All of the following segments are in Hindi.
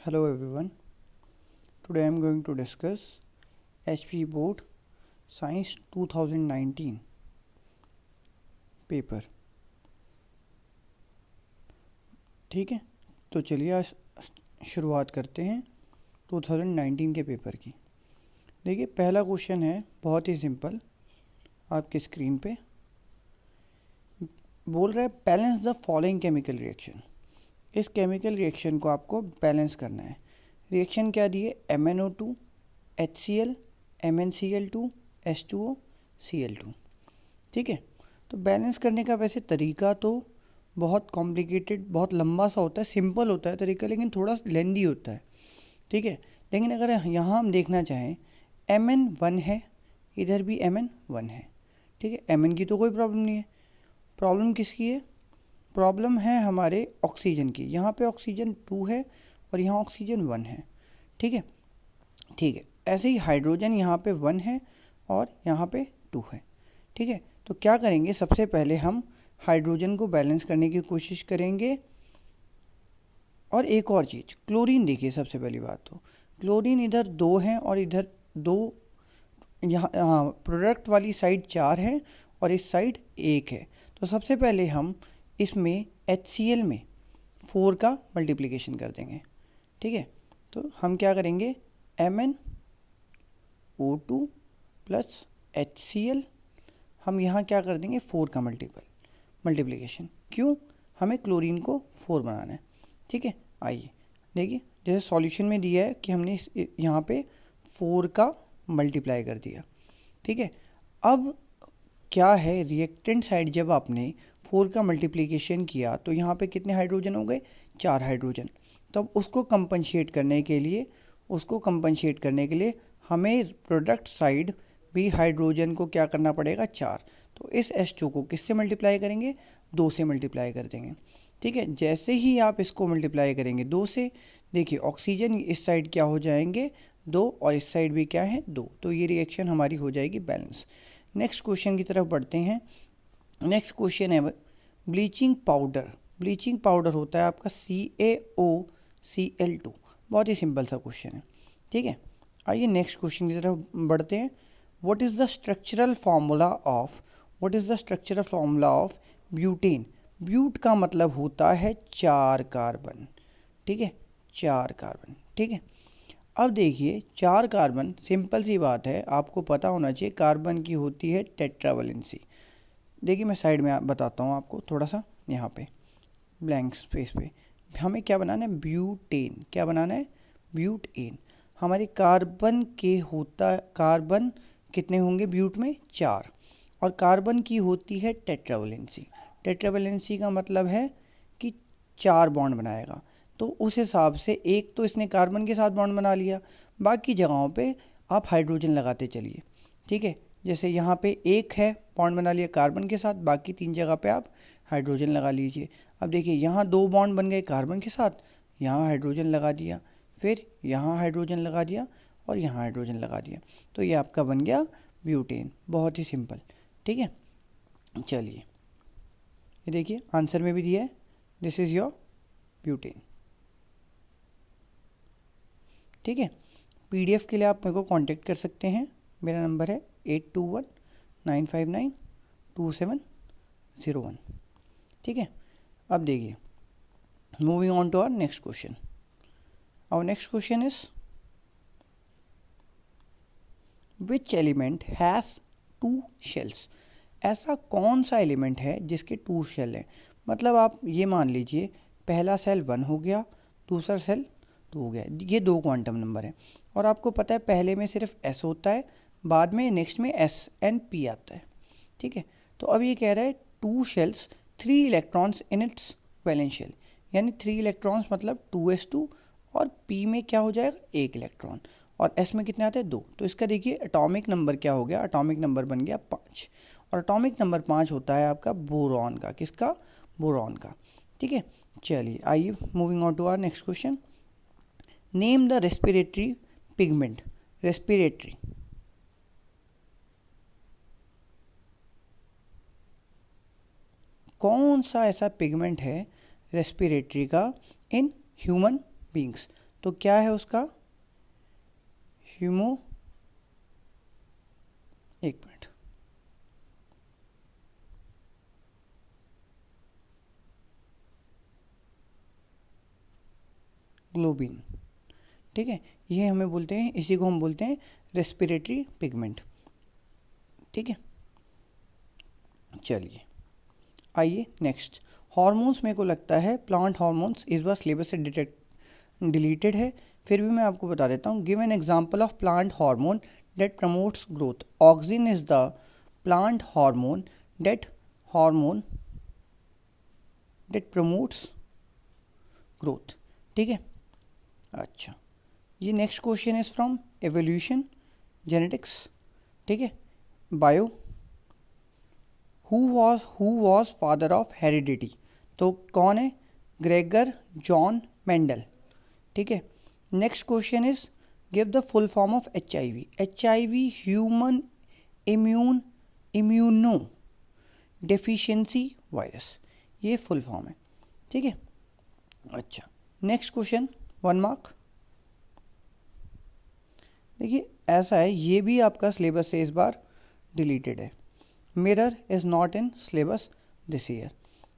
Hello everyone. Today I am going to discuss HP Board Science 2019 paper. ठीक है, तो चलिए आज शुरुआत करते हैं 2019 के पेपर की। देखिए पहला क्वेश्चन है बहुत ही सिंपल, आपके स्क्रीन पे बोल रहा है balance the following chemical reaction. इस केमिकल रिएक्शन को आपको बैलेंस करना है। रिएक्शन क्या दिए, MnO2 HCl MnCl2 H2O Cl2। ठीक है, तो बैलेंस करने का वैसे तरीका तो बहुत कॉम्प्लिकेटेड, बहुत लंबा सा होता है, सिंपल होता है तरीका, लेकिन थोड़ा लेंदी होता है। ठीक है, लेकिन अगर यहाँ हम देखना चाहें Mn1 है, इधर भी Mn1 है। ठीक है, Mn की तो कोई प्रॉब्लम नहीं है। प्रॉब्लम किसकी है? प्रॉब्लम है हमारे ऑक्सीजन की। यहाँ पे ऑक्सीजन 2 है और यहाँ ऑक्सीजन 1 है। ठीक है, ठीक है, ऐसे ही हाइड्रोजन यहाँ पे 1 है और यहाँ पे 2 है। ठीक है, तो क्या करेंगे, सबसे पहले हम हाइड्रोजन को बैलेंस करने की कोशिश करेंगे। और एक और चीज़, क्लोरीन देखिए, सबसे पहली बात तो क्लोरीन इधर 2 है और इधर 2, यहाँ प्रोडक्ट वाली साइड 4 है और इस साइड 1 है। तो सबसे पहले हम इसमें HCl में 4 का मल्टीप्लिकेशन कर देंगे। ठीक है, तो हम क्या करेंगे, MnO2 प्लस HCl, हम यहाँ क्या कर देंगे 4 का मल्टीप्लिकेशन। क्यों? हमें क्लोरीन को 4 बनाना है। ठीक है, आइए देखिए, जैसे सॉल्यूशन में दिया है कि हमने यहाँ पे 4 का मल्टीप्लाई कर दिया। ठीक है, अब क्या है, रिएक्टेंट साइड जब आपने 4 का मल्टीप्लिकेशन किया तो यहाँ पे कितने हाइड्रोजन हो गए, 4 हाइड्रोजन। तो अब उसको कंपनसेट करने के लिए हमें प्रोडक्ट साइड भी हाइड्रोजन को क्या करना पड़ेगा, 4। तो इस H2 को किससे मल्टीप्लाई करेंगे, 2 से मल्टीप्लाई कर देंगे। ठीक है, जैसे ही आप इसको मल्टीप्लाई करेंगे 2 से, देखिए ऑक्सीजन इस साइड क्या हो जाएंगे 2 और इस साइड भी क्या है 2। तो ये रिएक्शन हमारी हो जाएगी बैलेंस। नेक्स्ट क्वेश्चन की तरफ बढ़ते हैं। नेक्स्ट क्वेश्चन है ब्लीचिंग पाउडर। ब्लीचिंग पाउडर होता है आपका CaOCl2। बहुत ही सिंपल सा क्वेश्चन है। ठीक है, आइए नेक्स्ट क्वेश्चन की तरफ बढ़ते हैं। What is the structural formula of butane. But का मतलब होता है 4 कार्बन। ठीक है, 4 कार्बन। ठीक है, अब देखिए 4 कार्बन, सिंपल सी बात है, आपको पता होना चाहिए कार्बन की होती है टेट्रावैलेंसी। देखिए मैं साइड में बताता हूँ आपको, थोड़ा सा यहाँ पे ब्लैंक स्पेस पे हमें क्या बनाना है, ब्यूटेन। क्या बनाना है, ब्यूटेन। हमारे कार्बन कितने होंगे ब्यूट में, 4। और कार्बन की होती है टेट्रावैलेंसी। टेट्रावैलेंसी का मतलब है कि 4 बॉन्ड बनाएगा। तो उस हिसाब से एक तो इसने कार्बन के साथ बॉन्ड बना लिया, बाकी जगहों पे आप हाइड्रोजन लगाते चलिए। ठीक है, जैसे यहाँ पे एक है बॉन्ड बना लिया कार्बन के साथ, बाकी 3 जगह पे आप हाइड्रोजन लगा लीजिए। अब देखिए यहाँ 2 बॉन्ड बन गए कार्बन के साथ, यहाँ हाइड्रोजन लगा दिया, फिर यहाँ हाइड्रोजन लगा दिया और यहाँ हाइड्रोजन लगा दिया। तो ये आपका बन गया ब्यूटेन। बहुत ही सिंपल। ठीक है, चलिए ये देखिए आंसर में भी दिया है, दिस इज़ योर ब्यूटेन। ठीक है, PDF के लिए आप मेरे को कांटेक्ट कर सकते हैं। मेरा नंबर है 8219592701। ठीक है, अब देखिए moving on to our next question. Our next question is which element has 2 shells. ऐसा कौन सा एलिमेंट है जिसके 2 शेल हैं। मतलब आप ये मान लीजिए पहला सेल 1 हो गया, दूसरा सेल 2 हो गया। ये 2 क्वांटम नंबर है और आपको पता है पहले में सिर्फ S होता है, बाद में नेक्स्ट में SnP आता है। ठीक है, तो अब ये कह रहा है 2 shells 3 electrons in its valence shell, यानी 3 इलेक्ट्रॉन्स मतलब 2s2 और P में क्या हो जाएगा 1 इलेक्ट्रॉन और S में कितने आते हैं 2। तो इसका देखिए एटॉमिक नंबर क्या हो गया, एटॉमिक नंबर बन गया 5 और एटॉमिक नंबर 5 होता है आपका बोरॉन का। किसका, बोरॉन का। ठीक है, चलिए आइए moving on to our next question. Name the respiratory pigment. Respiratory, कौन सा ऐसा पिगमेंट है रेस्पिरेटरी का इन ह्यूमन बींग्स। तो क्या है उसका एक मिनट, ग्लोबिन। ठीक है, ये हमें बोलते हैं, इसी को हम बोलते हैं रेस्पिरेटरी पिगमेंट। ठीक है, चलिए आइए नेक्स्ट। हॉर्मोन्स, मेरे को लगता है प्लांट हॉर्मोन्स इस बार सिलेबस से डिलीटेड है, फिर भी मैं आपको बता देता हूँ। Give an example of plant hormone that promotes growth. Auxin is the plant hormone that promotes growth. ठीक है, अच्छा, ये next question is from evolution genetics. ठीक है, bio, who was father of heredity, तो कौन है, ग्रेगर जॉन मेंडल। ठीक है, next question is give the full form of HIV। HIV human immuno deficiency virus, ये फुल फॉर्म है। ठीक है, अच्छा, नेक्स्ट क्वेश्चन 1 मार्क। देखिए ऐसा है, ये भी आपका सिलेबस से इस बार डिलीटेड है। Mirror is not in syllabus this year.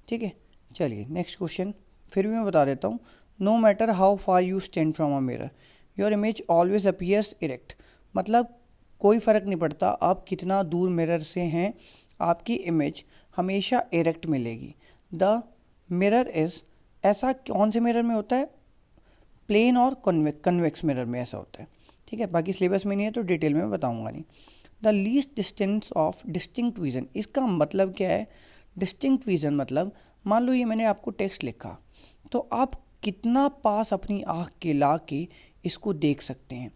ठीक है, चलिए नेक्स्ट क्वेश्चन फिर भी मैं बता देता हूँ। No matter how far you stand from a mirror your image always appears erect. मतलब कोई फ़र्क नहीं पड़ता आप कितना दूर मिरर से हैं, आपकी इमेज हमेशा इरेक्ट मिलेगी। द मिरर इज़, ऐसा कौन से मिरर में होता है, प्लेन और कन्वेक्स मिरर में ऐसा होता है। ठीक है, बाकी सिलेबस में नहीं है तो डिटेल में बताऊंगा नहीं। The least distance of distinct vision, इसका मतलब क्या है, डिस्टिंक्ट विजन मतलब मान लो ये मैंने आपको टेक्स्ट लिखा, तो आप कितना पास अपनी आँख के ला के इसको देख सकते हैं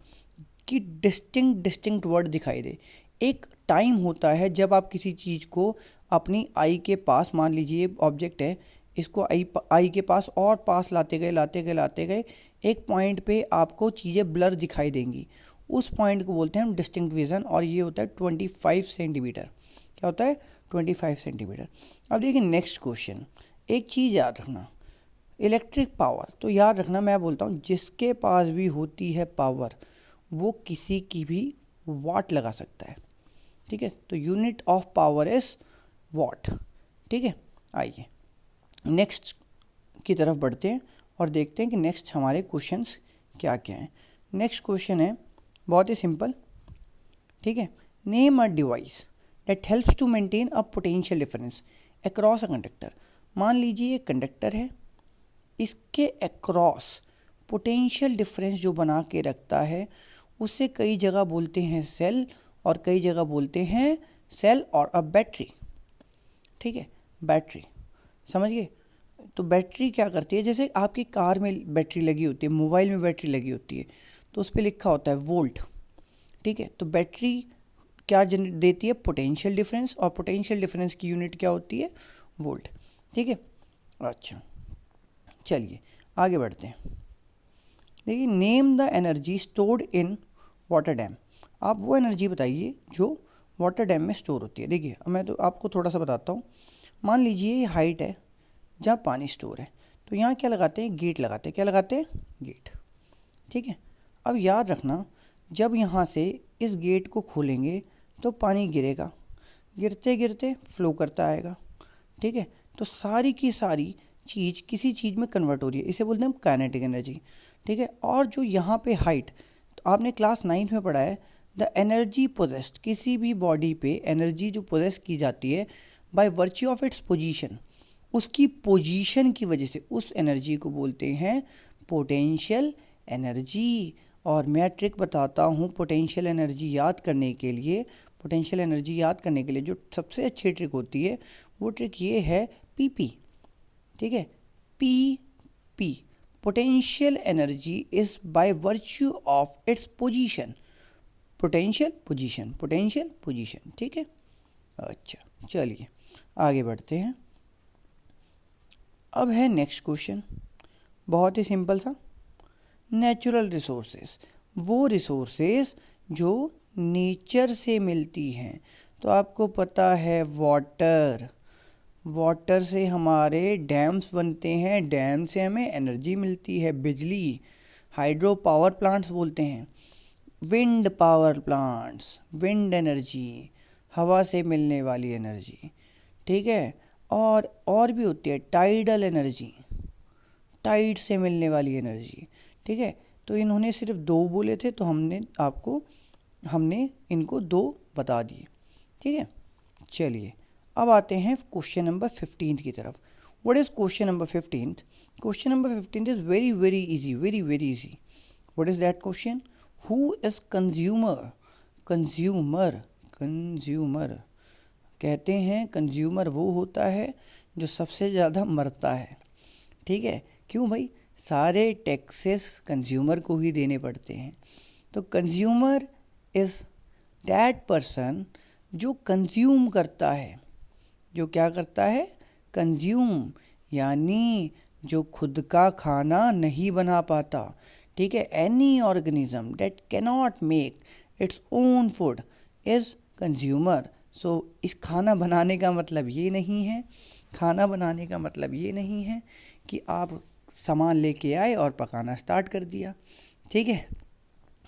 कि डिस्टिंक्ट वर्ड दिखाई दे। एक टाइम होता है जब आप किसी चीज़ को अपनी आई के पास, मान लीजिए ऑब्जेक्ट है, इसको आई के पास और पास लाते गए एक पॉइंट पे आपको चीज़ें ब्लर दिखाई देंगी, उस पॉइंट को बोलते हैं हम डिस्टिंक्ट विजन, और ये होता है 25 सेंटीमीटर। क्या होता है, 25 सेंटीमीटर। अब देखिए नेक्स्ट क्वेश्चन, एक चीज़ याद रखना, इलेक्ट्रिक पावर, तो याद रखना मैं बोलता हूँ जिसके पास भी होती है पावर वो किसी की भी वाट लगा सकता है। ठीक है, तो unit of power is what. ठीक है, आइए नेक्स्ट की तरफ बढ़ते हैं और देखते हैं कि नेक्स्ट हमारे क्वेश्चंस क्या क्या हैं। नेक्स्ट क्वेश्चन है बहुत ही सिंपल। ठीक है, name a device that helps to maintain a potential difference across a conductor. मान लीजिए ये कंडक्टर है, इसके अक्रॉस पोटेंशियल डिफरेंस जो बना के रखता है उसे कई जगह बोलते हैं सेल और कई जगह बोलते हैं सेल और अ बैटरी। ठीक है, बैटरी समझिए। तो बैटरी क्या करती है, जैसे आपकी कार में बैटरी लगी होती है, मोबाइल में बैटरी लगी होती है, तो उस पर लिखा होता है वोल्ट। ठीक है, तो बैटरी क्या देती है, पोटेंशियल डिफरेंस, और पोटेंशियल डिफरेंस की यूनिट क्या होती है, वोल्ट। ठीक है, अच्छा चलिए आगे बढ़ते हैं। देखिए, name the energy stored in water dam. आप वो एनर्जी बताइए जो वाटर डैम में स्टोर होती है। देखिए मैं तो आपको थोड़ा सा बताता हूँ। मान लीजिए ये हाइट है जहाँ पानी स्टोर है, तो यहाँ क्या लगाते हैं, गेट लगाते हैं। क्या लगाते हैं, गेट। ठीक है, अब याद रखना जब यहाँ से इस गेट को खोलेंगे तो पानी गिरेगा, गिरते गिरते फ्लो करता आएगा। ठीक है, तो सारी की सारी चीज़ किसी चीज़ में कन्वर्ट हो रही है, इसे बोलते हैं हम काइनेटिक एनर्जी। ठीक है, और जो यहाँ पे हाइट, तो आपने क्लास 9th में पढ़ा है, द एनर्जी पोजेस्ड, किसी भी बॉडी पे एनर्जी जो पोजेस की जाती है by virtue of its position, उसकी पोजीशन की वजह से उस एनर्जी को बोलते हैं पोटेंशियल एनर्जी। और मैं ट्रिक बताता हूँ पोटेंशियल एनर्जी याद करने के लिए। पोटेंशियल एनर्जी याद करने के लिए जो सबसे अच्छी ट्रिक होती है वो ट्रिक ये है पीपी। ठीक है, P potential energy is by virtue of its position, potential position. ठीक है, अच्छा चलिए आगे बढ़ते हैं। अब है नेक्स्ट क्वेश्चन, बहुत ही सिंपल सा। नेचुरल रिसोर्सेज, वो रिसोर्सेज जो नेचर से मिलती हैं। तो आपको पता है वाटर से हमारे डैम्स बनते हैं, डैम से हमें एनर्जी मिलती है, बिजली। हाइड्रो पावर प्लांट्स बोलते हैं, wind power plants, wind energy, हवा से मिलने वाली एनर्जी, ठीक है। और भी होती है टाइडल एनर्जी, टाइड से मिलने वाली एनर्जी, ठीक है। तो इन्होंने सिर्फ 2 बोले थे, तो हमने इनको 2 बता दिए, ठीक है। चलिए अब आते हैं क्वेश्चन नंबर 15 की तरफ। What is question number 15? Question number 15 is very very easy, very very easy. What is that question? Who is consumer? Consumer, consumer कहते हैं कंज्यूमर वो होता है जो सबसे ज़्यादा मरता है, ठीक है। क्यों भाई? सारे टैक्सेस कंज्यूमर को ही देने पड़ते हैं। तो कंज्यूमर इज़ दैट पर्सन जो कंज्यूम करता है, जो क्या करता है? कंज्यूम, यानी जो खुद का खाना नहीं बना पाता, ठीक है। Any organism that cannot make its own food is consumer. So इस खाना बनाने का मतलब ये नहीं है, खाना बनाने का मतलब ये नहीं है कि आप सामान लेके आए और पकाना स्टार्ट कर दिया, ठीक है।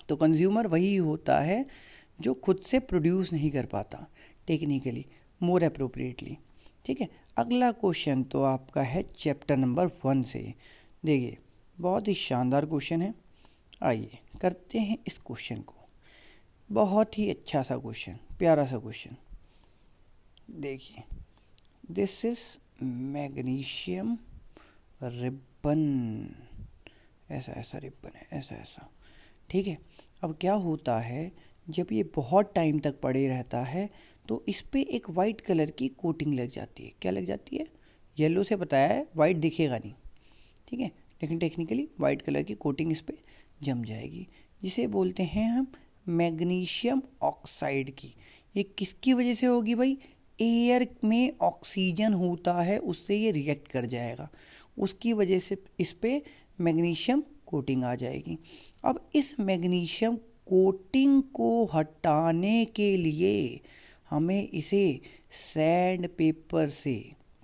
तो कंज्यूमर वही होता है जो खुद से प्रोड्यूस नहीं कर पाता, टेक्निकली, मोर अप्रोप्रिएटली, ठीक है। अगला क्वेश्चन तो आपका है चैप्टर नंबर 1 से। देखिए बहुत ही शानदार क्वेश्चन है, आइए करते हैं इस क्वेश्चन को। बहुत ही अच्छा सा क्वेश्चन, प्यारा सा क्वेश्चन। देखिए दिस इज मैग्नीशियम रिबन, ऐसा ऐसा रिबन है, ऐसा ऐसा, ठीक है। अब क्या होता है, जब ये बहुत टाइम तक पड़े रहता है तो इस पे एक वाइट कलर की कोटिंग लग जाती है। क्या लग जाती है? येलो से बताया है, वाइट दिखेगा नहीं, ठीक है, लेकिन टेक्निकली वाइट कलर की कोटिंग इस पे जम जाएगी, जिसे बोलते हैं हम मैग्नीशियम ऑक्साइड की। ये किसकी वजह से होगी भाई? एयर में ऑक्सीजन होता है, उससे ये रिएक्ट कर जाएगा, उसकी वजह से इस पे मैग्नीशियम कोटिंग आ जाएगी। अब इस मैग्नीशियम कोटिंग को हटाने के लिए हमें इसे सैंड पेपर से,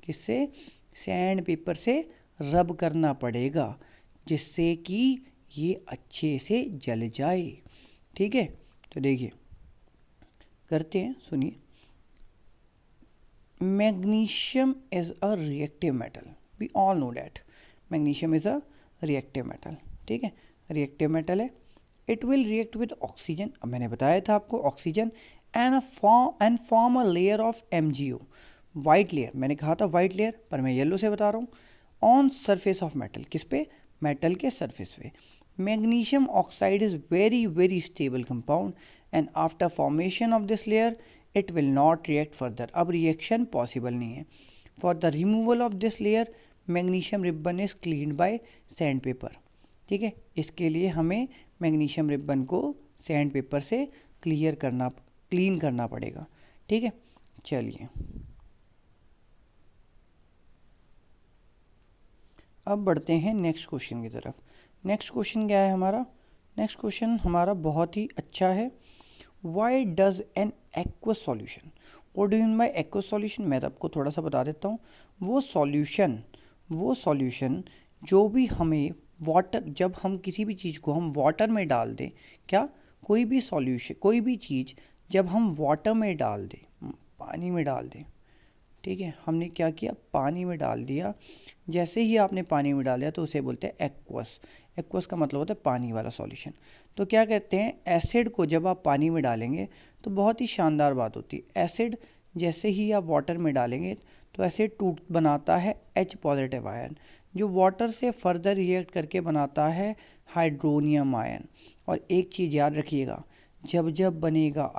किससे? सैंड पेपर से रब करना पड़ेगा, जिससे कि ये अच्छे से जल जाए, ठीक है। तो देखिए करते हैं, सुनिए। Magnesium is a reactive metal, we all know that magnesium is a reactive metal, ठीक है, रिएक्टिव मेटल है। It will react with oxygen, अब मैंने बताया था आपको, oxygen and form a layer of MgO, white layer, मैंने कहा था वाइट लेयर, पर मैं येलो से बता रहा हूँ, ऑन सरफेस ऑफ मेटल, किस पे? मेटल के सरफेस पे। Magnesium oxide is very very stable compound and after formation of this layer it will not react further, अब रिएक्शन पॉसिबल नहीं है। For the removal of this layer magnesium ribbon is cleaned by sandpaper, ठीक है। इसके लिए हमें मैग्नीशियम रिबन को सैंड पेपर से क्लीन करना पड़ेगा, ठीक है। चलिए अब बढ़ते हैं नेक्स्ट क्वेश्चन की तरफ। नेक्स्ट क्वेश्चन क्या है हमारा? नेक्स्ट क्वेश्चन हमारा बहुत ही अच्छा है। Why does an aqueous solution, what do you mean by aqueous solution? मैं आपको थोड़ा सा बता देता हूँ। वो सॉल्यूशन जो भी हमें वाटर, जब हम किसी भी चीज़ को हम वाटर में डाल दें, क्या? कोई भी सॉल्यूशन, कोई भी चीज़ जब हम वाटर में डाल दें, पानी में डाल दें, ठीक है, हमने क्या किया? पानी में डाल दिया। जैसे ही आपने पानी में डाल दिया तो उसे बोलते हैं एक्वस। एक्वस का मतलब होता है पानी वाला सॉल्यूशन। तो क्या कहते हैं, एसिड को जब आप पानी में डालेंगे तो बहुत ही शानदार बात होती है। एसिड जैसे ही आप वाटर में डालेंगे तो एसिड टूट बनाता है H पॉजिटिव आयन, जो वाटर से फर्दर रिएक्ट करके बनाता है हाइड्रोनियम आयन। और एक चीज़ याद रखिएगा, जब जब बनेगा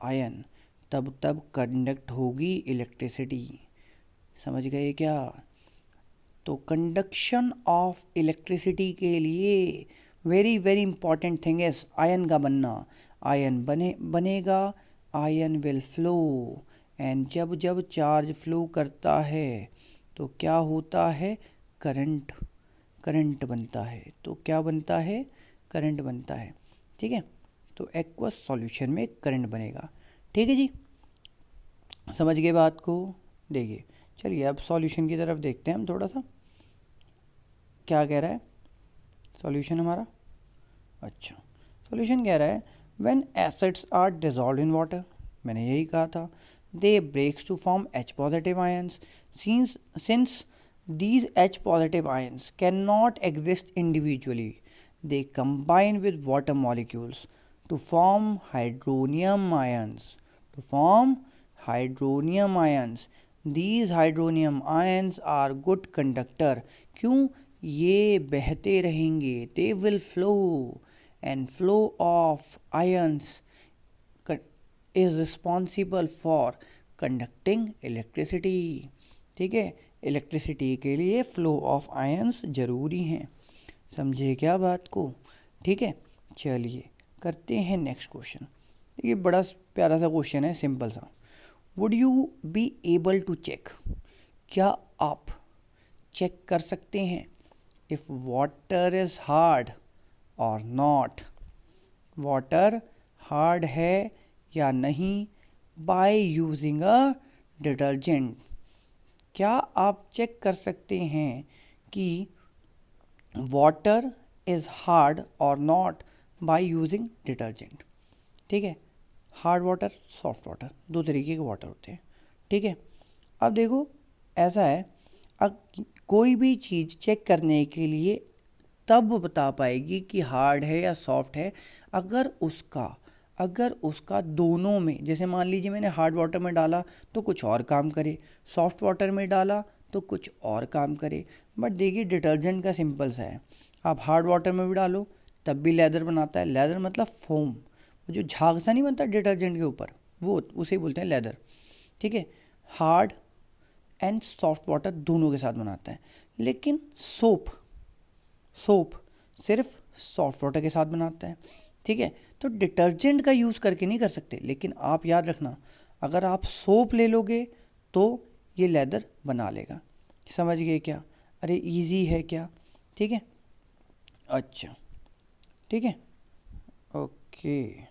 आयन तब तब कंडक्ट होगी इलेक्ट्रिसिटी, समझ गए क्या? तो कंडक्शन ऑफ इलेक्ट्रिसिटी के लिए वेरी वेरी इंपॉर्टेंट थिंग है आयन का बनना। आयन बनेगा, आयन विल फ्लो, एंड जब जब चार्ज फ्लो करता है तो क्या होता है? करंट बनता है। तो क्या बनता है? करंट बनता है, ठीक है। तो एक्वस सॉल्यूशन में करंट बनेगा, ठीक है जी, समझ गए बात को? देखिए चलिए अब सॉल्यूशन की तरफ देखते हैं हम थोड़ा सा। क्या कह रहा है सॉल्यूशन हमारा? अच्छा, सॉल्यूशन कह रहा है when acids are dissolve in water, मैंने यही कहा था, they breaks to form H positive ions, since these H positive ions cannot exist individually, they combine with water molecules to form hydronium ions. To form hydronium ions. These hydronium ions are good conductor. क्यों? ये बहते रहेंगे. They will flow, and flow of ions is responsible for conducting electricity. ठीक है, इलेक्ट्रिसिटी के लिए फ्लो ऑफ आयंस ज़रूरी हैं. समझे क्या बात को? ठीक है, चलिए करते हैं नेक्स्ट क्वेश्चन. ये बड़ा प्यारा सा क्वेश्चन है, सिंपल सा. Would you be able to check, क्या आप चेक कर सकते हैं इफ़ वाटर इज़ हार्ड और नॉट, वाटर हार्ड है या नहीं, बाय यूजिंग अ डिटर्जेंट. क्या आप चेक कर सकते हैं कि वाटर इज़ हार्ड और नॉट बाय यूजिंग डिटर्जेंट? ठीक है, हार्ड वाटर, सॉफ्ट वाटर, दो तरीके के वाटर होते हैं. ठीक है, अब देखो ऐसा है, अब कोई भी चीज़ चेक करने के लिए तब बता पाएगी कि हार्ड है या सॉफ्ट है अगर उसका दोनों में, जैसे मान लीजिए मैंने हार्ड वाटर में डाला तो कुछ और काम करे, सॉफ्ट वाटर में डाला तो कुछ और काम करे. बट देखिए डिटर्जेंट का सिंपल सा है, आप हार्ड वाटर में भी डालो तब भी लेदर बनाता है. लेदर मतलब फोम, वो जो झाग सा नहीं बनता डिटर्जेंट के ऊपर, वो उसे बोलते हैं लेदर. ठीक है, हार्ड एंड सॉफ्ट वाटर दोनों के साथ बनाता है. लेकिन सोप सिर्फ सॉफ्ट वाटर के साथ बनाता है. ठीक है, तो डिटर्जेंट का यूज़ करके नहीं कर सकते. लेकिन आप याद रखना, अगर आप सोप ले लोगे तो ये लेदर बना लेगा. समझ गए क्या? अरे इजी है क्या? ठीक है, अच्छा ठीक है, okay.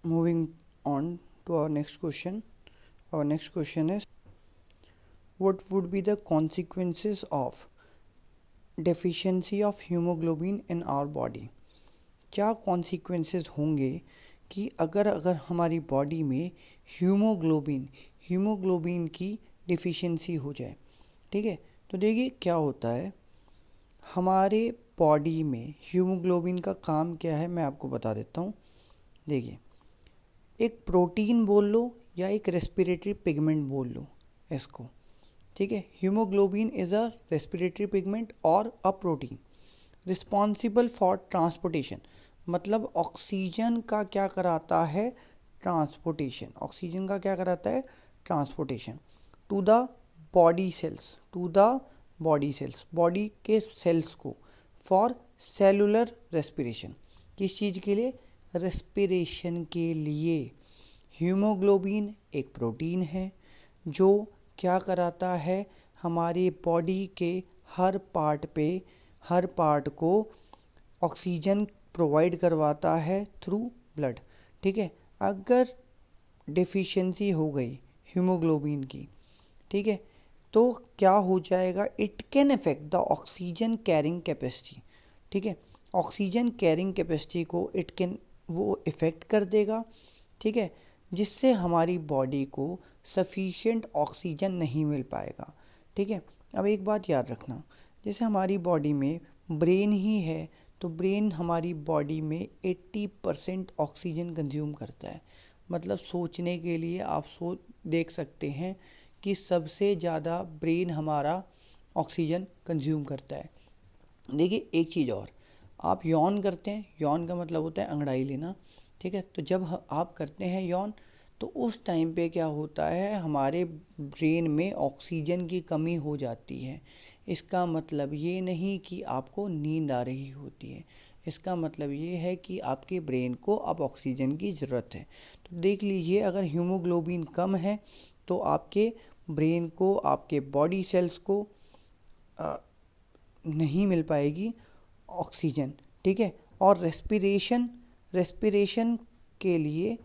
Moving on to our next question. Our next question is what would be the consequences of deficiency of haemoglobin in our body. क्या कॉन्सिक्वेंसेस होंगे कि अगर हमारी बॉडी में हीमोग्लोबिन की डिफिशिएंसी हो जाए. ठीक है, तो देखिए क्या होता है, हमारे बॉडी में हीमोग्लोबिन का काम क्या है मैं आपको बता देता हूँ. देखिए, एक प्रोटीन बोल लो या एक रेस्पिरेटरी पिगमेंट बोल लो इसको. ठीक है, haemoglobin is a respiratory pigment और a protein responsible for transportation. मतलब ऑक्सीजन का क्या कराता है? ट्रांसपोर्टेशन. ऑक्सीजन का क्या कराता है? Transportation to the body cells, body के सेल्स को, फॉर सेलुलर रेस्पिरेशन. किस चीज़ के लिए? रेस्पिरेशन के लिए. हीमोग्लोबिन एक प्रोटीन है जो क्या कराता है, हमारी बॉडी के हर पार्ट को ऑक्सीजन प्रोवाइड करवाता है थ्रू ब्लड. ठीक है, अगर डेफिशिएंसी हो गई हीमोग्लोबिन की, ठीक है, तो क्या हो जाएगा? It can affect the oxygen carrying capacity. ठीक है, ऑक्सीजन कैरिंग कैपेसिटी को वो इफ़ेक्ट कर देगा. ठीक है, जिससे हमारी बॉडी को सफिशिएंट ऑक्सीजन नहीं मिल पाएगा. ठीक है, अब एक बात याद रखना, जैसे हमारी बॉडी में ब्रेन ही है तो ब्रेन हमारी बॉडी में 80% ऑक्सीजन कंज्यूम करता है. मतलब सोचने के लिए आप देख सकते हैं कि सबसे ज़्यादा ब्रेन हमारा ऑक्सीजन कंज्यूम करता है. देखिए एक चीज़ और, आप यौन करते हैं, यौन का मतलब होता है अंगड़ाई लेना. ठीक है, तो जब आप करते हैं यौन तो उस टाइम पे क्या होता है, हमारे ब्रेन में ऑक्सीजन की कमी हो जाती है. इसका मतलब ये नहीं कि आपको नींद आ रही होती है, इसका मतलब ये है कि आपके ब्रेन को अब ऑक्सीजन की ज़रूरत है. तो देख लीजिए, अगर हीमोग्लोबिन कम है तो आपके ब्रेन को, आपके बॉडी सेल्स को नहीं मिल पाएगी ऑक्सीजन. ठीक है, और रेस्पिरेशन के लिए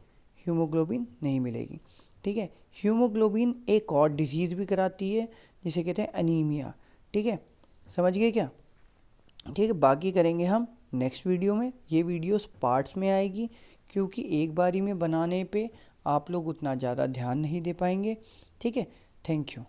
हीमोग्लोबिन नहीं मिलेगी. ठीक है, हीमोग्लोबिन एक और डिजीज़ भी कराती है जिसे कहते हैं अनीमिया. ठीक है, समझ गए क्या? ठीक है, बाकी करेंगे हम नेक्स्ट वीडियो में। ये वीडियोस पार्ट्स में आएगी क्योंकि एक बारी में बनाने पे आप लोग उतना ज़्यादा ध्यान नहीं दे पाएंगे। ठीक है, थैंक यू।